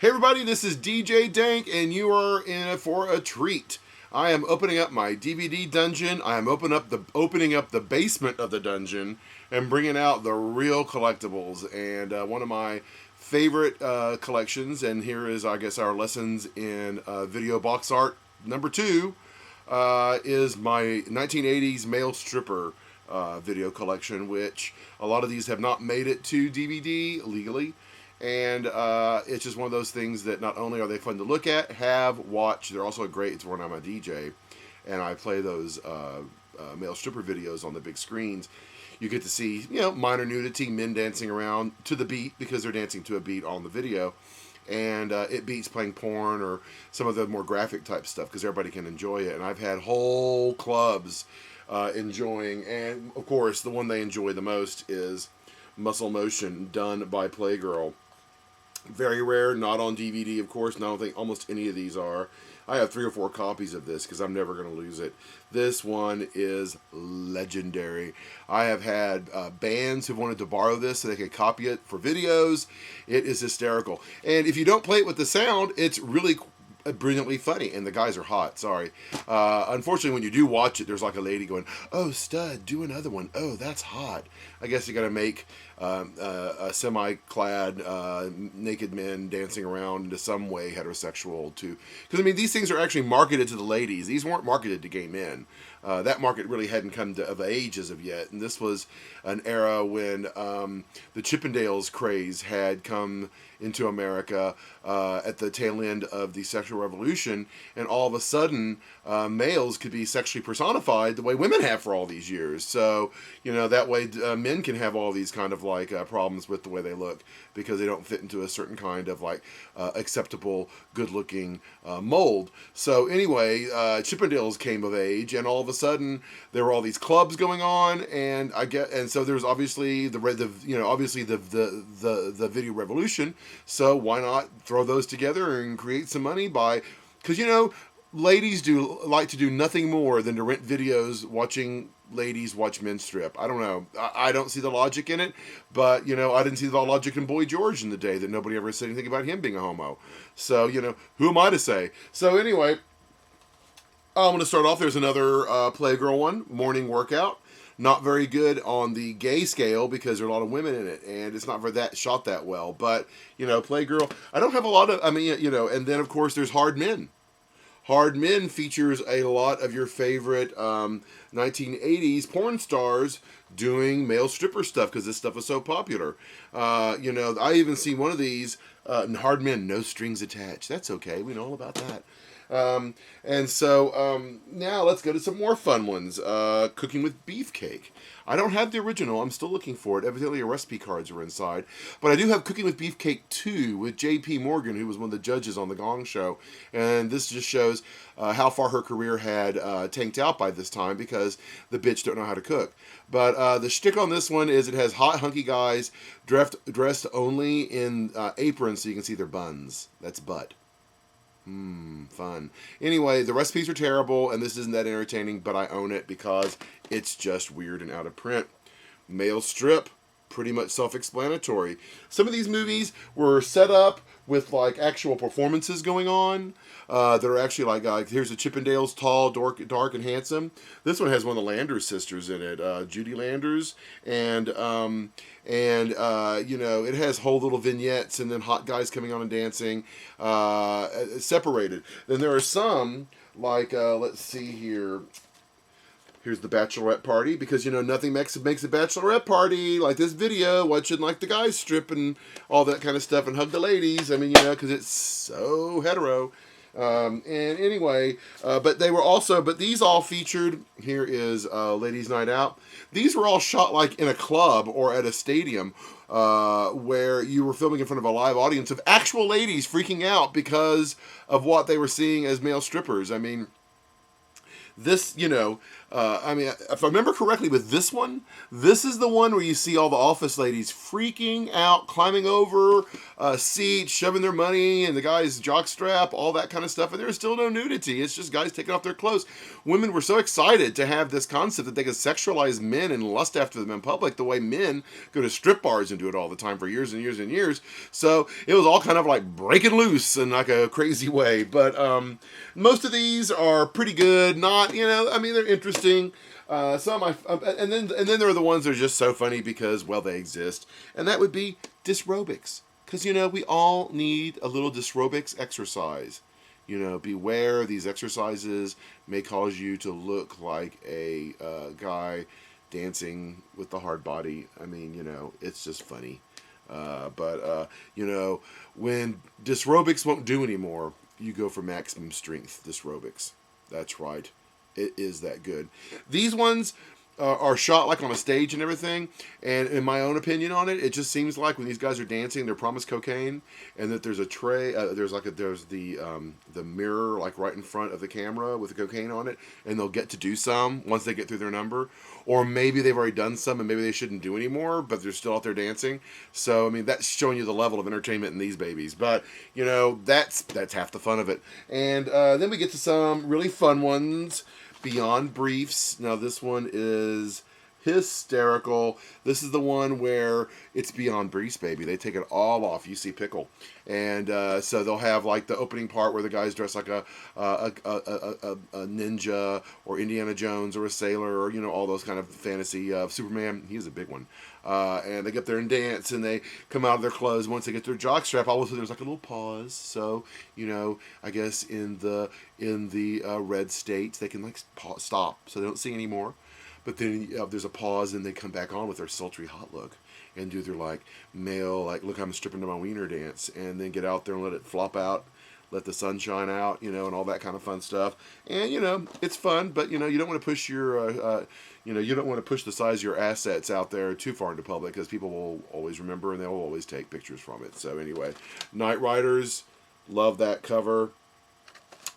Hey everybody, this is DJ Dank, and you are in for a treat. I am opening up my DVD dungeon. I am opening up the basement of the dungeon and bringing out the real collectibles. And one of my favorite collections, and here is, I guess, our lessons in video box art number 2, is my 1980s male stripper video collection, which a lot of these have not made it to DVD legally. And it's just one of those things that not only are they fun to look at, watch, they're also great. It's when I'm a DJ and I play those male stripper videos on the big screens. You get to see, minor nudity, men dancing around to the beat because they're dancing to a beat on the video. And it beats playing porn or some of the more graphic type stuff because everybody can enjoy it. And I've had whole clubs enjoying, and of course, the one they enjoy the most is Muscle Motion, done by Playgirl. Very rare, not on DVD, of course. And I don't think almost any of these are. I have 3 or 4 copies of this because I'm never going to lose it. This one is legendary. I have had bands who wanted to borrow this so they could copy it for videos. It is hysterical. And if you don't play it with the sound, it's really brilliantly funny, and the guys are hot. Sorry. Unfortunately, when you do watch it, there's like a lady going, "Oh, stud, do another one. Oh, that's hot." I guess you got to make a semi-clad naked men dancing around into some way heterosexual too, because I mean these things are actually marketed to the ladies. These weren't marketed to gay men. That market really hadn't come of age as of yet, and this was an era when the Chippendales craze had come into America at the tail end of the sexual revolution, and all of a sudden males could be sexually personified the way women have for all these years. So that way men can have all these kind of like problems with the way they look because they don't fit into a certain kind of like acceptable, good-looking mold. So anyway, Chippendales came of age, and all of a sudden there were all these clubs going on, and so there was obviously the video revolution. So why not throw those together and create some money because ladies like to do nothing more than to rent videos watching ladies watch men strip. I don't know. I don't see the logic in it, but I didn't see the logic in Boy George in the day that nobody ever said anything about him being a homo. So who am I to say? So anyway, I'm going to start off. There's another Playgirl one, Morning Workout. Not very good on the gay scale because there are a lot of women in it, and it's not shot that well. But Playgirl, I don't have a lot of. And then of course there's Hard Men. Hard Men features a lot of your favorite 1980s porn stars doing male stripper stuff because this stuff is so popular. I even see one of these Hard Men, no strings attached. That's okay. We know all about that. And so now let's go to some more fun ones. Cooking with Beefcake. I don't have the original. I'm still looking for it. Evidently, your recipe cards are inside. But I do have Cooking with Beefcake 2 with J.P. Morgan, who was one of the judges on The Gong Show. And this just shows how far her career had tanked out by this time because the bitch don't know how to cook. But the shtick on this one is it has hot, hunky guys dressed only in aprons so you can see their buns. That's butt. Fun. Anyway, the recipes are terrible, and this isn't that entertaining, but I own it because it's just weird and out of print. Male strip, pretty much self-explanatory. Some of these movies were set up with like actual performances going on. That are actually like here's the Chippendales, tall, dark, and handsome. This one has one of the Landers sisters in it, Judy Landers, and it has whole little vignettes and then hot guys coming on and dancing, separated. Then there are some like let's see here. Here's the bachelorette party because nothing makes a bachelorette party like this video watching like the guys strip and all that kind of stuff and hug the ladies. I mean because it's so hetero. And anyway, but these all featured, here is Ladies Night Out. These were all shot like in a club or at a stadium where you were filming in front of a live audience of actual ladies freaking out because of what they were seeing as male strippers. I mean, this, I mean, if I remember correctly with this one, this is the one where you see all the office ladies freaking out, climbing over seats, shoving their money in the guy's jockstrap, all that kind of stuff, and there's still no nudity. It's just guys taking off their clothes. Women were so excited to have this concept that they could sexualize men and lust after them in public the way men go to strip bars and do it all the time for years and years and years. So it was all kind of like breaking loose in like a crazy way. But most of these are pretty good. Not, I mean, they're interesting. Some and then there are the ones that are just so funny because, well, they exist, and that would be dysrobics, because we all need a little dysrobics exercise. Beware, these exercises may cause you to look like a guy dancing with the hard body. I mean, it's just funny. But when dysrobics won't do anymore, you go for maximum strength dysrobics. That's right. It is that good. These ones are shot like on a stage and everything, and in my own opinion on it, it just seems like when these guys are dancing, they're promised cocaine, and that there's a tray, there's the mirror like right in front of the camera with the cocaine on it, and they'll get to do some once they get through their number, or maybe they've already done some and maybe they shouldn't do anymore, but they're still out there dancing. So I mean, that's showing you the level of entertainment in these babies. But that's half the fun of it. And then we get to some really fun ones. Beyond Briefs. Now this one is hysterical. This is the one where it's Beyond Briefs, baby. They take it all off. You see Pickle, and so they'll have like the opening part where the guy's dressed like a ninja or Indiana Jones or a sailor or all those kind of fantasy. Superman, he's a big one. And they get there and dance, and they come out of their clothes. Once they get their jockstrap, all of a sudden there's like a little pause. So I guess in the red states they can like stop, so they don't sing anymore. But then there's a pause, and they come back on with their sultry hot look and do their like male, like, look, I'm stripping to my wiener dance, and then get out there and let it flop out, let the sun shine out, and all that kind of fun stuff. And it's fun, but you don't want to push your you don't want to push the size of your assets out there too far into public, because people will always remember and they'll always take pictures from it. So anyway, Night Riders, love that cover.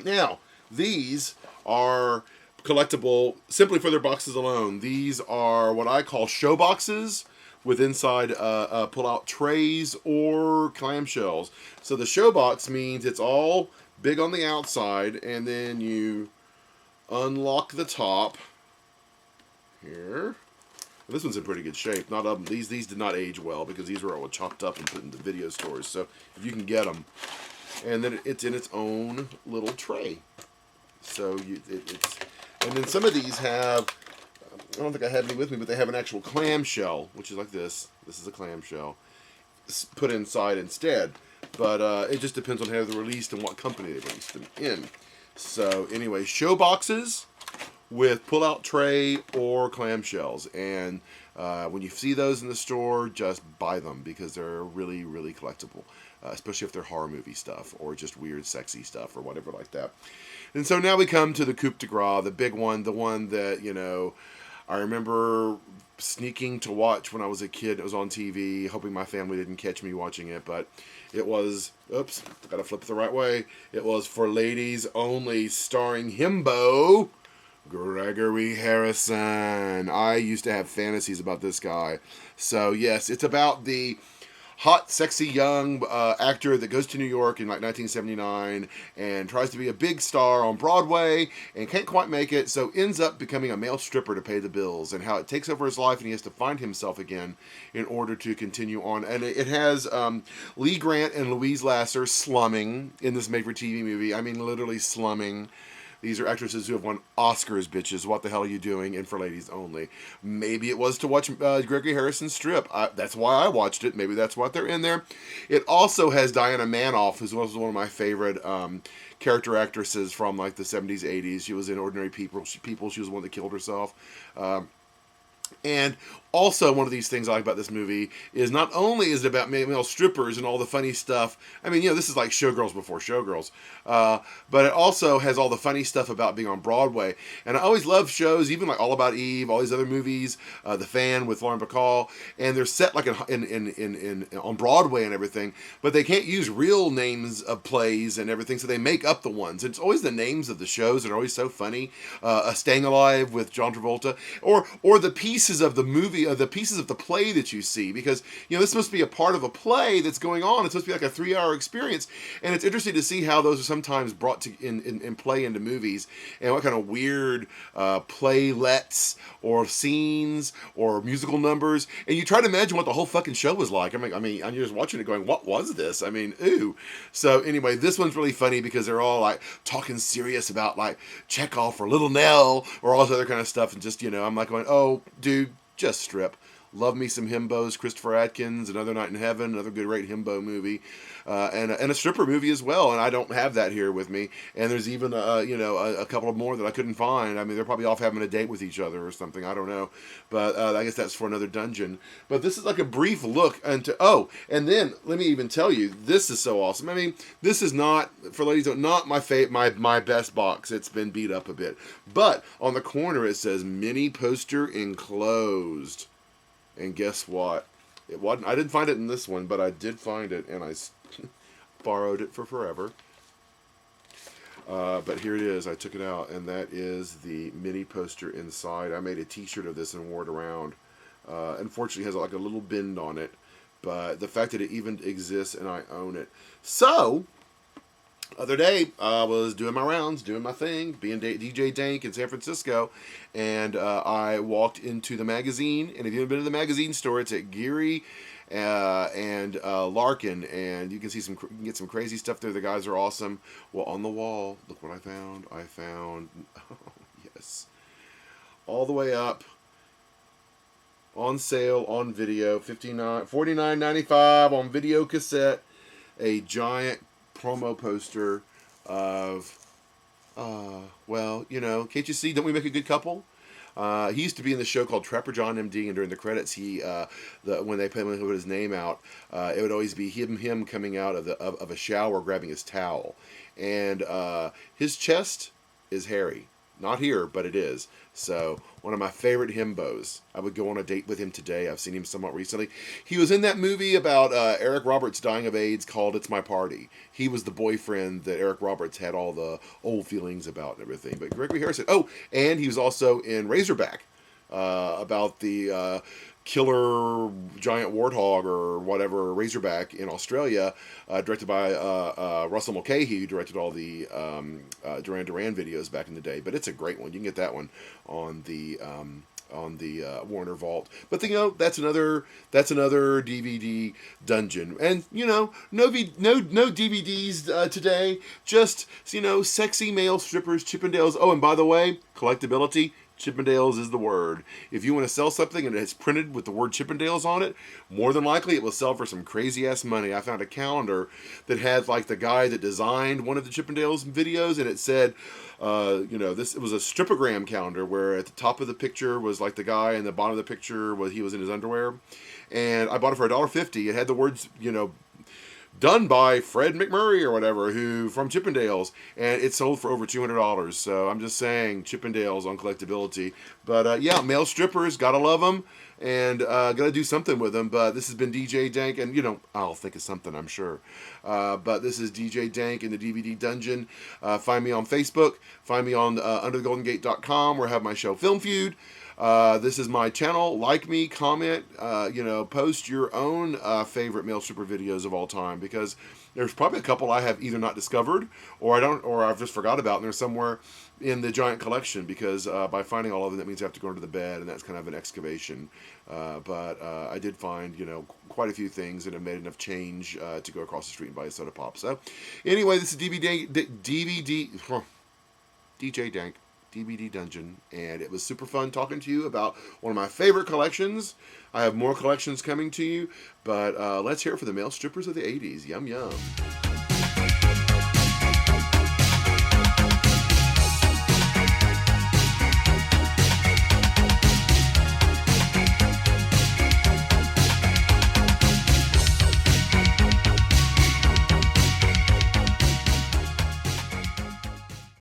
Now, these are collectible simply for their boxes alone. These are what I call show boxes with inside pull-out trays or clamshells. So the show box means it's all big on the outside, and then you unlock the top here. This one's in pretty good shape. These did not age well, because these were all chopped up and put into video stores. So if you can get them, and then it's in its own little tray. So it's. And then some of these have, I don't think I have any with me, but they have an actual clamshell, which is like this. This is a clamshell put inside instead. But it just depends on how they're released and what company they released them in. So anyway, show boxes with pull-out tray or clamshells. And when you see those in the store, just buy them, because they're really, really collectible. Especially if they're horror movie stuff or just weird, sexy stuff or whatever like that. And so now we come to the coup de grace, the big one, the one that, I remember sneaking to watch when I was a kid. It was on TV, hoping my family didn't catch me watching it, but it was, oops, gotta flip it the right way. It was For Ladies Only, starring himbo Gregory Harrison. I used to have fantasies about this guy. So yes, it's about the hot, sexy, young actor that goes to New York in like 1979 and tries to be a big star on Broadway and can't quite make it, so ends up becoming a male stripper to pay the bills, and how it takes over his life and he has to find himself again in order to continue on. And it has Lee Grant and Louise Lasser slumming in this made-for-TV movie. I mean, literally slumming. These are actresses who have won Oscars, bitches. What the hell are you doing? And For Ladies Only. Maybe it was to watch Gregory Harrison strip. That's why I watched it. Maybe that's what they're in there. It also has Diana Manoff, who's also one of my favorite character actresses from like the 70s, 80s. She was in Ordinary People. She was the one that killed herself. And also, one of these things I like about this movie is not only is it about male strippers and all the funny stuff. I mean, this is like Showgirls before Showgirls, but it also has all the funny stuff about being on Broadway. And I always love shows, even like All About Eve, all these other movies, The Fan with Lauren Bacall, and they're set like in on Broadway and everything, but they can't use real names of plays and everything, so they make up the ones. It's always the names of the shows that are always so funny. Staying Alive with John Travolta, or the pieces of the movie, the pieces of the play that you see, because this is supposed to be a part of a play that's going on. It's supposed to be like a 3-hour experience, and it's interesting to see how those are sometimes brought to in play into movies, and what kind of weird playlets or scenes or musical numbers, and you try to imagine what the whole fucking show was like. I mean, I'm just watching it going, what was this? I mean, ooh. So anyway, this one's really funny because they're all like talking serious about like Chekhov or Little Nell or all this other kind of stuff, and just I'm like going, oh, dude, just strip. Love me some himbos. Christopher Atkins, Another Night in Heaven, another good, great himbo movie, and a stripper movie as well. And I don't have that here with me. And there's even a couple of more that I couldn't find. I mean, they're probably off having a date with each other or something. I don't know, but I guess that's for another dungeon. But this is like a brief look into. Oh, and then let me even tell you, this is so awesome. I mean, this is not, for ladies, not my best box. It's been beat up a bit, but on the corner it says mini poster enclosed. And guess what? It wasn't. I didn't find it in this one, but I did find it, and I borrowed it for forever. But here it is. I took it out, and that is the mini poster inside. I made a T-shirt of this and wore it around. Unfortunately, it has like a little bend on it, but the fact that it even exists and I own it. So, other day, I was doing my rounds, doing my thing, being DJ Dank in San Francisco, and I walked into the magazine, and if you've been to the magazine store, it's at Geary and Larkin, and you can see you can get some crazy stuff there. The guys are awesome. Well, on the wall, look what I found. Oh, yes, all the way up, on sale, on video, $49.95 on video cassette, a giant promo poster of well, can't you see, don't we make a good couple? He used to be in the show called Trapper John MD, and during the credits when they put his name out, it would always be him coming out of a shower grabbing his towel, and his chest is hairy. Not here, but it is. So, one of my favorite himbos. I would go on a date with him today. I've seen him somewhat recently. He was in that movie about Eric Roberts dying of AIDS called It's My Party. He was the boyfriend that Eric Roberts had all the old feelings about and everything. But Gregory Harrison. Oh, and he was also in Razorback about the killer giant warthog or whatever Razorback in Australia, directed by Russell Mulcahy, who directed all the Duran Duran videos back in the day. But it's a great one. You can get that one on the Warner Vault. But that's another DVD dungeon. And no DVDs today. Just sexy male strippers, Chippendales. Oh, and by the way, collectability. Chippendales is the word. If you want to sell something and it's printed with the word Chippendales on it, more than likely it will sell for some crazy ass money. I found a calendar that had like the guy that designed one of the Chippendales videos, and it said, it was a stripogram calendar where at the top of the picture was like the guy, and the bottom of the picture he was in his underwear. And I bought it for $1.50. It had the words, done by Fred McMurray or whatever, who from Chippendales, and it sold for over $200. So I'm just saying, Chippendales on collectability. But male strippers, gotta love them, and gotta do something with them. But this has been DJ Dank, and I'll think of something, I'm sure. But this is DJ Dank in the DVD Dungeon. Find me on Facebook. Find me on underthegoldengate.com, where I have my show Film Feud. This is my channel. Like me, comment, post your own favorite male stripper videos of all time, because there's probably a couple I have either not discovered or I've just forgot about, and they're somewhere in the giant collection, because by finding all of them, that means I have to go under the bed, and that's kind of an excavation. But I did find, quite a few things that have made enough change to go across the street and buy a soda pop. So anyway, this is DJ Dank. DVD Dungeon, and it was super fun talking to you about one of my favorite collections. I have more collections coming to you, but let's hear it for the male strippers of the 80s. Yum, yum.